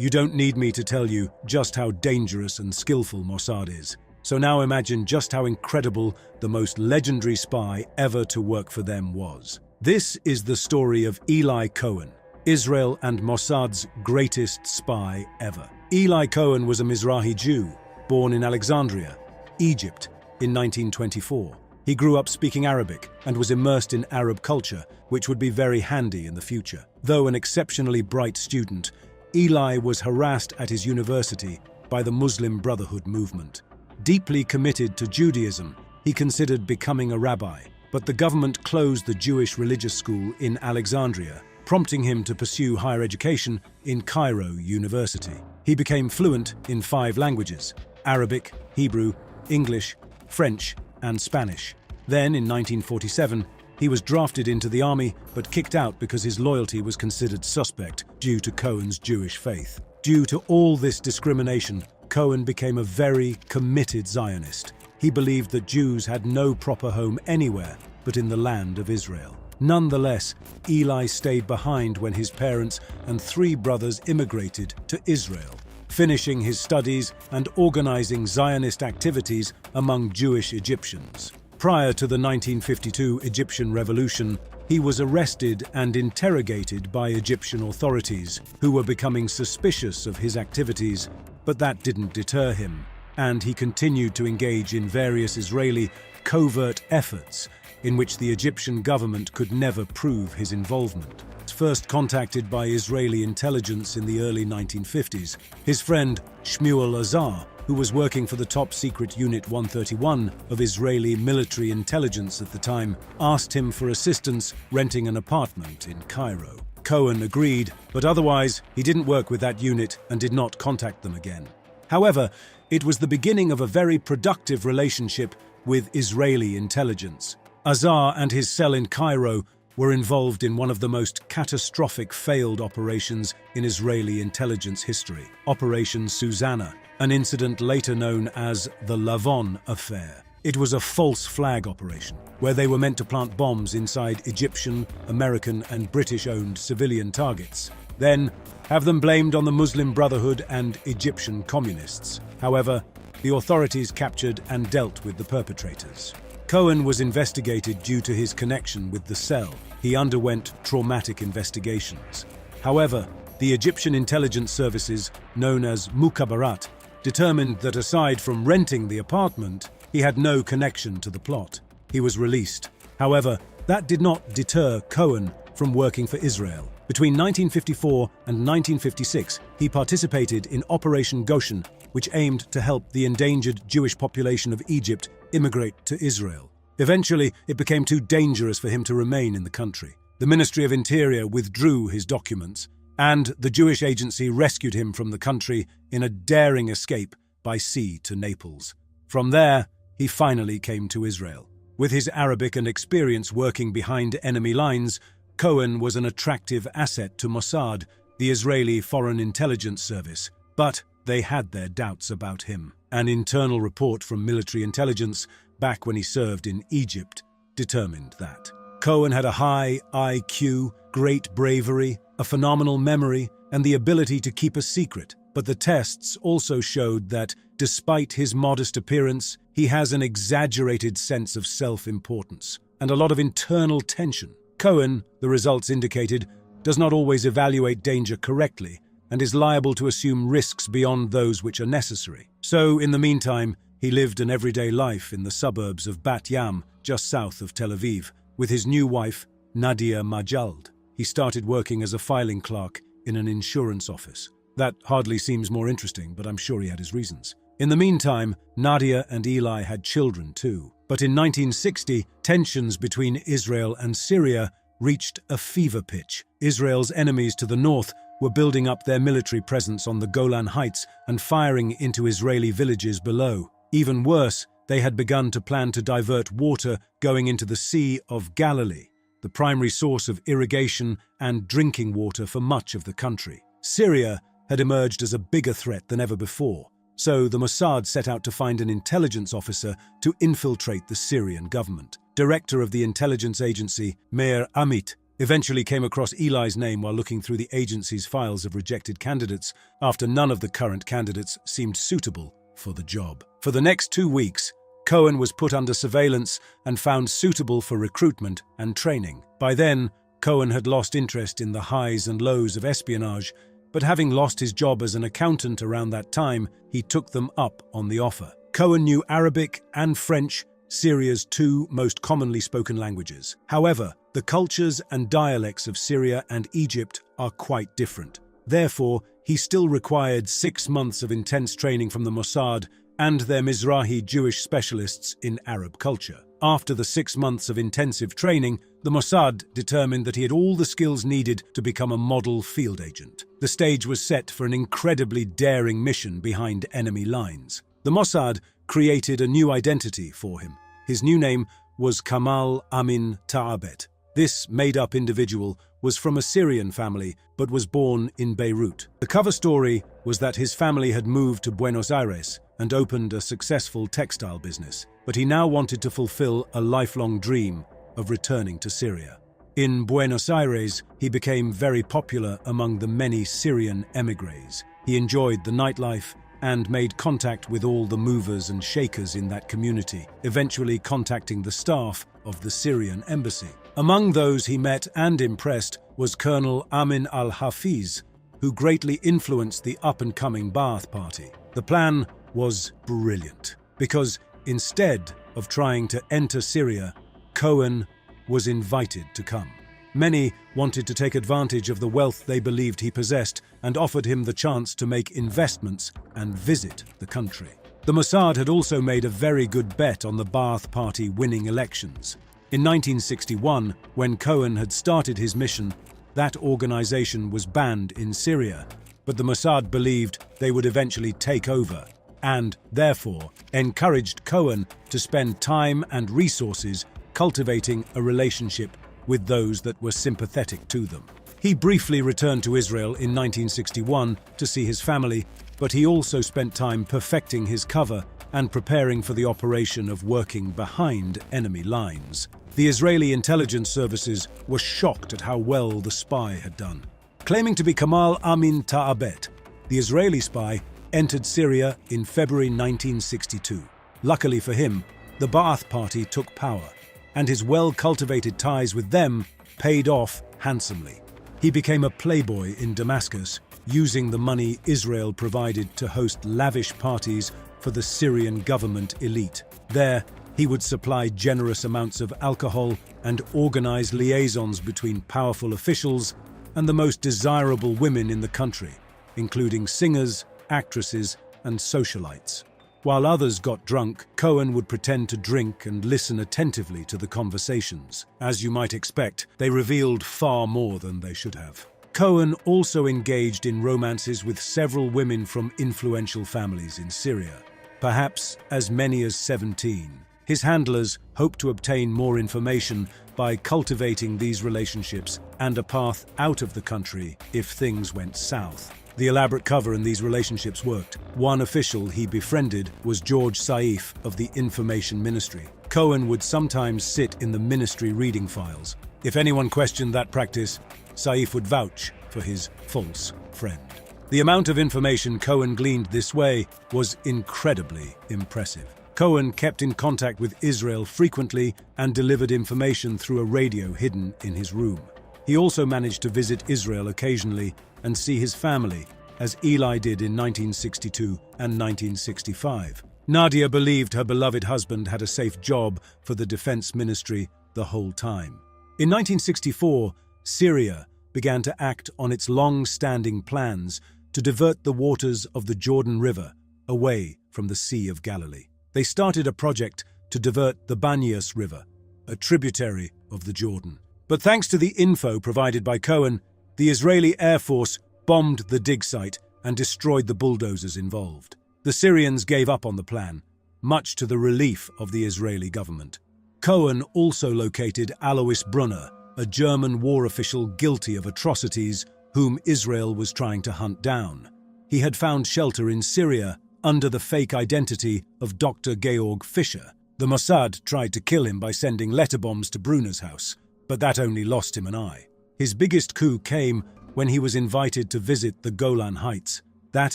You don't need me to tell you just how dangerous and skillful Mossad is. So now imagine just how incredible the most legendary spy ever to work for them was. This is the story of Eli Cohen, Israel and Mossad's greatest spy ever. Eli Cohen was a Mizrahi Jew, born in Alexandria, Egypt, in 1924. He grew up speaking Arabic and was immersed in Arab culture, which would be very handy in the future. Though an exceptionally bright student, Eli was harassed at his university by the Muslim Brotherhood movement. Deeply committed to Judaism, he considered becoming a rabbi, but the government closed the Jewish religious school in Alexandria, prompting him to pursue higher education in Cairo University. He became fluent in 5 languages: Arabic, Hebrew, English, French, and Spanish. Then, in 1947, he was drafted into the army but kicked out because his loyalty was considered suspect due to Cohen's Jewish faith. Due to all this discrimination, Cohen became a very committed Zionist. He believed that Jews had no proper home anywhere but in the land of Israel. Nonetheless, Eli stayed behind when his parents and 3 brothers immigrated to Israel, finishing his studies and organizing Zionist activities among Jewish Egyptians. Prior to the 1952 Egyptian Revolution, he was arrested and interrogated by Egyptian authorities, who were becoming suspicious of his activities, but that didn't deter him, and he continued to engage in various Israeli covert efforts in which the Egyptian government could never prove his involvement. First contacted by Israeli intelligence in the early 1950s, his friend Shmuel Azar, who was working for the top-secret Unit 131 of Israeli military intelligence at the time, asked him for assistance renting an apartment in Cairo. Cohen agreed, but otherwise he didn't work with that unit and did not contact them again. However, it was the beginning of a very productive relationship with Israeli intelligence. Azar and his cell in Cairo were involved in one of the most catastrophic failed operations in Israeli intelligence history, Operation Susanna, an incident later known as the Lavon Affair. It was a false flag operation, where they were meant to plant bombs inside Egyptian, American, and British-owned civilian targets, then have them blamed on the Muslim Brotherhood and Egyptian communists. However, the authorities captured and dealt with the perpetrators. Cohen was investigated due to his connection with the cell. He underwent traumatic investigations. However, the Egyptian intelligence services, known as Mukhabarat, determined that aside from renting the apartment, he had no connection to the plot. He was released. However, that did not deter Cohen from working for Israel. Between 1954 and 1956, he participated in Operation Goshen, which aimed to help the endangered Jewish population of Egypt immigrate to Israel. Eventually, it became too dangerous for him to remain in the country. The Ministry of Interior withdrew his documents, and the Jewish agency rescued him from the country in a daring escape by sea to Naples. From there, he finally came to Israel. With his Arabic and experience working behind enemy lines, Cohen was an attractive asset to Mossad, the Israeli Foreign Intelligence Service, but they had their doubts about him. An internal report from military intelligence back when he served in Egypt determined that Cohen had a high IQ, great bravery, a phenomenal memory, and the ability to keep a secret. But the tests also showed that, despite his modest appearance, he has an exaggerated sense of self-importance and a lot of internal tension. Cohen, the results indicated, does not always evaluate danger correctly and is liable to assume risks beyond those which are necessary. So, in the meantime, he lived an everyday life in the suburbs of Bat Yam, just south of Tel Aviv, with his new wife, Nadia Majald. He started working as a filing clerk in an insurance office. That hardly seems more interesting, but I'm sure he had his reasons. In the meantime, Nadia and Eli had children too. But in 1960, tensions between Israel and Syria reached a fever pitch. Israel's enemies to the north were building up their military presence on the Golan Heights and firing into Israeli villages below. Even worse, they had begun to plan to divert water going into the Sea of Galilee, the primary source of irrigation and drinking water for much of the country. Syria had emerged as a bigger threat than ever before, so the Mossad set out to find an intelligence officer to infiltrate the Syrian government. Director of the intelligence agency, Meir Amit, eventually came across Eli's name while looking through the agency's files of rejected candidates after none of the current candidates seemed suitable for the job. For the next 2 weeks, Cohen was put under surveillance and found suitable for recruitment and training. By then, Cohen had lost interest in the highs and lows of espionage, but having lost his job as an accountant around that time, he took them up on the offer. Cohen knew Arabic and French, Syria's 2 most commonly spoken languages. However, the cultures and dialects of Syria and Egypt are quite different. Therefore, he still required 6 months of intense training from the Mossad and their Mizrahi Jewish specialists in Arab culture. After the 6 months of intensive training, the Mossad determined that he had all the skills needed to become a model field agent. The stage was set for an incredibly daring mission behind enemy lines. The Mossad created a new identity for him. His new name was Kamal Amin Ta'abet. This made-up individual was from a Syrian family, but was born in Beirut. The cover story was that his family had moved to Buenos Aires and opened a successful textile business, but he now wanted to fulfill a lifelong dream of returning to Syria. In Buenos Aires, he became very popular among the many Syrian émigrés. He enjoyed the nightlife and made contact with all the movers and shakers in that community, eventually contacting the staff of the Syrian embassy. Among those he met and impressed was Colonel Amin al-Hafiz, who greatly influenced the up-and-coming Ba'ath Party. The plan was brilliant, because instead of trying to enter Syria, Cohen was invited to come. Many wanted to take advantage of the wealth they believed he possessed and offered him the chance to make investments and visit the country. The Mossad had also made a very good bet on the Ba'ath Party winning elections. In 1961, when Cohen had started his mission, that organization was banned in Syria, but the Mossad believed they would eventually take over and, therefore, encouraged Cohen to spend time and resources cultivating a relationship with those that were sympathetic to them. He briefly returned to Israel in 1961 to see his family, but he also spent time perfecting his cover and preparing for the operation of working behind enemy lines. The Israeli intelligence services were shocked at how well the spy had done. Claiming to be Kamal Amin Ta'abet, the Israeli spy entered Syria in February 1962. Luckily for him, the Ba'ath Party took power, and his well-cultivated ties with them paid off handsomely. He became a playboy in Damascus, using the money Israel provided to host lavish parties for the Syrian government elite. There, he would supply generous amounts of alcohol and organize liaisons between powerful officials and the most desirable women in the country, including singers, actresses, and socialites. While others got drunk, Cohen would pretend to drink and listen attentively to the conversations. As you might expect, they revealed far more than they should have. Cohen also engaged in romances with several women from influential families in Syria, perhaps as many as 17. His handlers hoped to obtain more information by cultivating these relationships and a path out of the country if things went south. The elaborate cover in these relationships worked. One official he befriended was George Saif of the Information Ministry. Cohen would sometimes sit in the ministry reading files. If anyone questioned that practice, Saif would vouch for his false friend. The amount of information Cohen gleaned this way was incredibly impressive. Cohen kept in contact with Israel frequently and delivered information through a radio hidden in his room. He also managed to visit Israel occasionally and see his family, as Eli did in 1962 and 1965. Nadia believed her beloved husband had a safe job for the defense ministry the whole time. In 1964, Syria began to act on its long-standing plans to divert the waters of the Jordan River away from the Sea of Galilee. They started a project to divert the Banyas River, a tributary of the Jordan. But thanks to the info provided by Cohen, the Israeli Air Force bombed the dig site and destroyed the bulldozers involved. The Syrians gave up on the plan, much to the relief of the Israeli government. Cohen also located Alois Brunner, a German war official guilty of atrocities whom Israel was trying to hunt down. He had found shelter in Syria under the fake identity of Dr. Georg Fischer. The Mossad tried to kill him by sending letter bombs to Brunner's house, but that only lost him an eye. His biggest coup came when he was invited to visit the Golan Heights. That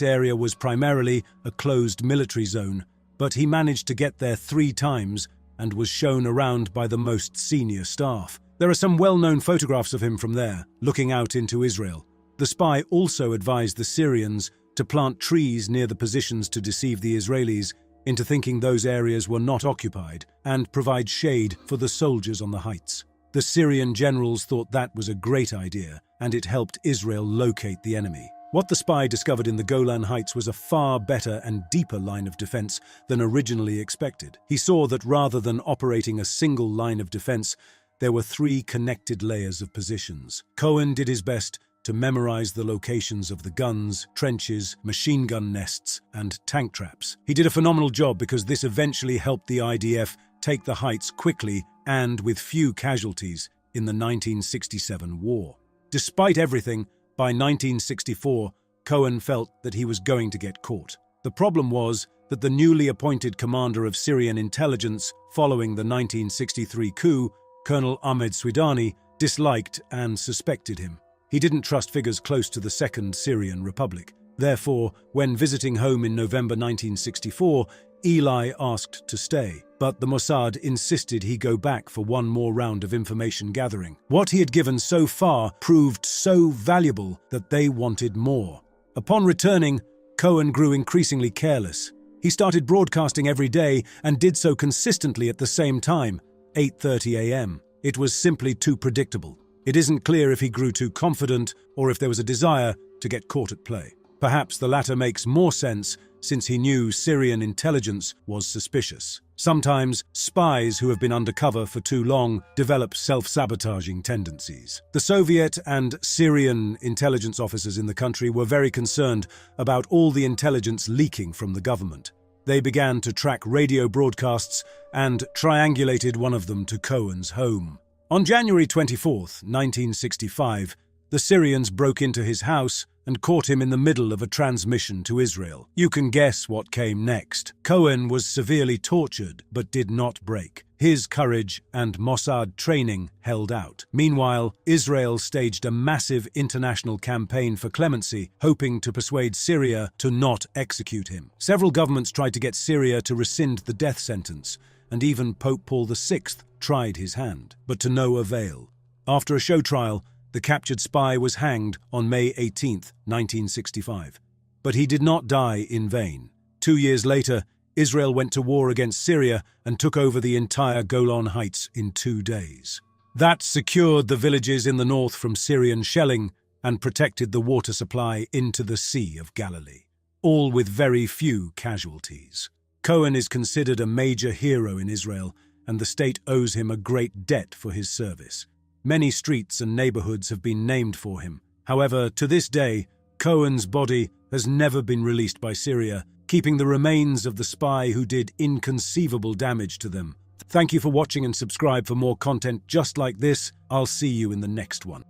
area was primarily a closed military zone, but he managed to get there 3 times and was shown around by the most senior staff. There are some well-known photographs of him from there, looking out into Israel. The spy also advised the Syrians to plant trees near the positions to deceive the Israelis into thinking those areas were not occupied and provide shade for the soldiers on the heights. The Syrian generals thought that was a great idea, and it helped Israel locate the enemy. What the spy discovered in the Golan Heights was a far better and deeper line of defense than originally expected. He saw that rather than operating a single line of defense, there were 3 connected layers of positions. Cohen did his best to memorize the locations of the guns, trenches, machine gun nests, and tank traps. He did a phenomenal job because this eventually helped the IDF take the heights quickly and with few casualties in the 1967 war. Despite everything, by 1964, Cohen felt that he was going to get caught. The problem was that the newly appointed commander of Syrian intelligence following the 1963 coup, Colonel Ahmed Swidani, disliked and suspected him. He didn't trust figures close to the Second Syrian Republic. Therefore, when visiting home in November 1964, Eli asked to stay, but the Mossad insisted he go back for one more round of information gathering. What he had given so far proved so valuable that they wanted more. Upon returning, Cohen grew increasingly careless. He started broadcasting every day and did so consistently at the same time, 8:30 a.m. It was simply too predictable. It isn't clear if he grew too confident or if there was a desire to get caught at play. Perhaps the latter makes more sense since he knew Syrian intelligence was suspicious. Sometimes, spies who have been undercover for too long develop self-sabotaging tendencies. The Soviet and Syrian intelligence officers in the country were very concerned about all the intelligence leaking from the government. They began to track radio broadcasts and triangulated one of them to Cohen's home. On January 24, 1965, the Syrians broke into his house and caught him in the middle of a transmission to Israel. You can guess what came next. Cohen was severely tortured but did not break. His courage and Mossad training held out. Meanwhile, Israel staged a massive international campaign for clemency, hoping to persuade Syria to not execute him. Several governments tried to get Syria to rescind the death sentence, and even Pope Paul VI tried his hand, but to no avail. After a show trial, the captured spy was hanged on May 18, 1965. But he did not die in vain. 2 years later, Israel went to war against Syria and took over the entire Golan Heights in 2 days. That secured the villages in the north from Syrian shelling and protected the water supply into the Sea of Galilee, all with very few casualties. Cohen is considered a major hero in Israel, and the state owes him a great debt for his service. Many streets and neighborhoods have been named for him. However, to this day, Cohen's body has never been released by Syria, keeping the remains of the spy who did inconceivable damage to them. Thank you for watching and subscribe for more content just like this. I'll see you in the next one.